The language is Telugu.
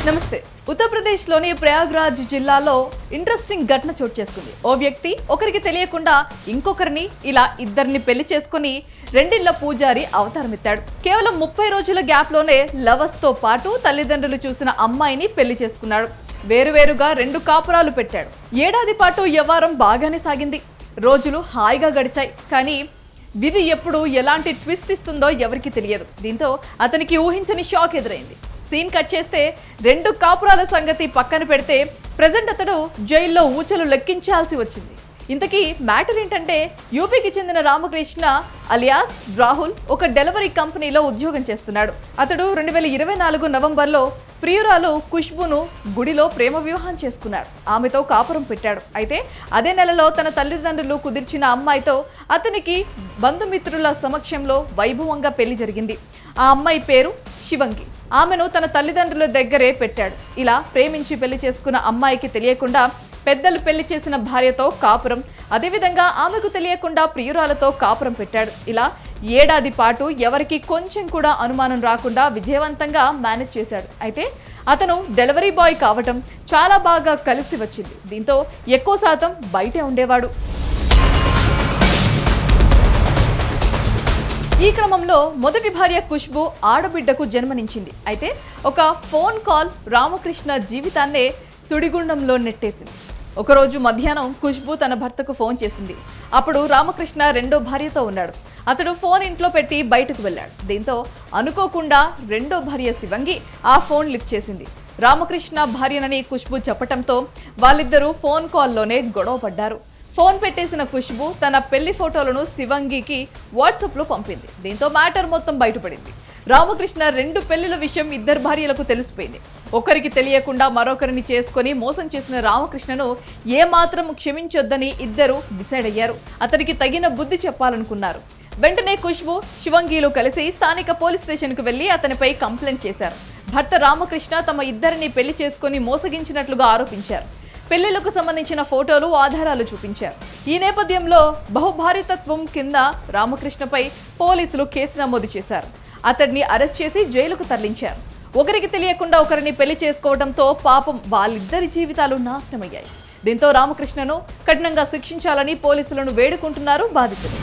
నమస్తే. ఉత్తరప్రదేశ్లోని ప్రయాగ్రాజ్ జిల్లాలో ఇంట్రెస్టింగ్ ఘటన చోటు చేసుకుంది. ఓ వ్యక్తి ఒకరికి తెలియకుండా ఇంకొకరిని ఇలా ఇద్దరిని పెళ్లి చేసుకుని రెండిళ్ల పూజారి అవతారమెత్తాడు. కేవలం 30 రోజుల గ్యాప్లోనే లవర్స్ తో పాటు తల్లిదండ్రులు చూసిన అమ్మాయిని పెళ్లి చేసుకున్నాడు. వేరువేరుగా 2 కాపురాలు పెట్టాడు. ఏడాది పాటు వ్యవహారం బాగానే సాగింది. రోజులు హాయిగా గడిచాయి. కానీ విధి ఎప్పుడు ఎలాంటి ట్విస్ట్ ఇస్తుందో ఎవరికి తెలియదు. దీంతో అతనికి ఊహించని షాక్ ఎదురైంది. సీన్ కట్ చేస్తే 2 కాపురాల సంగతి పక్కన పెడితే ప్రెజెంట్ అతడు జైల్లో ఊచలు లెక్కించాల్సి వచ్చింది. ఇంతకీ మ్యాటర్ ఏంటంటే, యూపీకి చెందిన రామకృష్ణ అలియాస్ రాహుల్ ఒక డెలివరీ కంపెనీలో ఉద్యోగం చేస్తున్నాడు. అతడు 2024 నవంబర్లో ప్రియురాలు ఖుష్బును గుడిలో ప్రేమ వివాహం చేసుకున్నాడు. ఆమెతో కాపురం పెట్టాడు. అయితే అదే నెలలో తన తల్లిదండ్రులు కుదిర్చిన అమ్మాయితో అతనికి బంధుమిత్రుల సమక్షంలో వైభవంగా పెళ్లి జరిగింది. ఆ అమ్మాయి పేరు శివంగి. ఆమెను తన తల్లిదండ్రుల దగ్గరే పెట్టాడు. ఇలా ప్రేమించి పెళ్లి చేసుకున్న అమ్మాయికి తెలియకుండా పెద్దలు పెళ్లి చేసిన భార్యతో కాపురం, అదేవిధంగా ఆమెకు తెలియకుండా ప్రియురాలతో కాపురం పెట్టాడు. ఇలా ఏడాది పాటు ఎవరికి కొంచెం కూడా అనుమానం రాకుండా విజయవంతంగా మేనేజ్ చేశాడు. అయితే అతను డెలివరీ బాయ్ కావటం చాలా బాగా కలిసి వచ్చింది. దీంతో ఎక్కువ శాతం బయటే ఉండేవాడు. ఈ క్రమంలో మొదటి భార్య ఖుష్బు ఆడబిడ్డకు జన్మనిచ్చింది. అయితే ఒక ఫోన్ కాల్ రామకృష్ణ జీవితాన్నే సుడిగుండంలో నెట్టేసింది. ఒకరోజు మధ్యాహ్నం ఖుష్బు తన భర్తకు ఫోన్ చేసింది. అప్పుడు రామకృష్ణ రెండో భార్యతో ఉన్నాడు. అతడు ఫోన్ ఇంట్లో పెట్టి బయటకు వెళ్ళాడు. దీంతో అనుకోకుండా రెండో భార్య శివంగి ఆ ఫోన్ లిఫ్ట్ చేసింది. రామకృష్ణ భార్యనని ఖుష్బు చెప్పటంతో వాళ్ళిద్దరూ ఫోన్ కాల్లోనే గొడవ పడ్డారు. ఫోన్ పెట్టేసిన ఖుష్బు తన పెళ్లి ఫోటోలను శివంగికి వాట్సాప్లో పంపింది. దీంతో మ్యాటర్ మొత్తం బయటపడింది. రామకృష్ణ 2 పెళ్లిల విషయం ఇద్దరు భార్యలకు తెలిసిపోయింది. ఒకరికి తెలియకుండా మరొకరిని చేసుకుని మోసం చేసిన రామకృష్ణను ఏమాత్రం క్షమించొద్దని ఇద్దరు డిసైడ్ అయ్యారు. అతనికి తగిన బుద్ధి చెప్పాలనుకున్నారు. వెంటనే ఖుష్బు శివంగిలు కలిసి స్థానిక పోలీస్ స్టేషన్కు వెళ్లి అతనిపై కంప్లైంట్ చేశారు. భర్త రామకృష్ణ తమ ఇద్దరిని పెళ్లి చేసుకుని మోసగించినట్లుగా ఆరోపించారు. పెళ్లిళ్లకు సంబంధించిన ఫోటోలు, ఆధారాలు చూపించారు. ఈ నేపథ్యంలో బహుభార్యతత్వం కింద రామకృష్ణపై పోలీసులు కేసు నమోదు చేశారు. అతడిని అరెస్ట్ చేసి జైలుకు తరలించారు. ఒకరికి తెలియకుండా ఒకరిని పెళ్లి చేసుకోవడంతో పాపం వాళ్ళిద్దరి జీవితాలు నాశనమయ్యాయి. దీంతో రామకృష్ణను కఠినంగా శిక్షించాలని పోలీసులను వేడుకుంటున్నారు బాధితులు.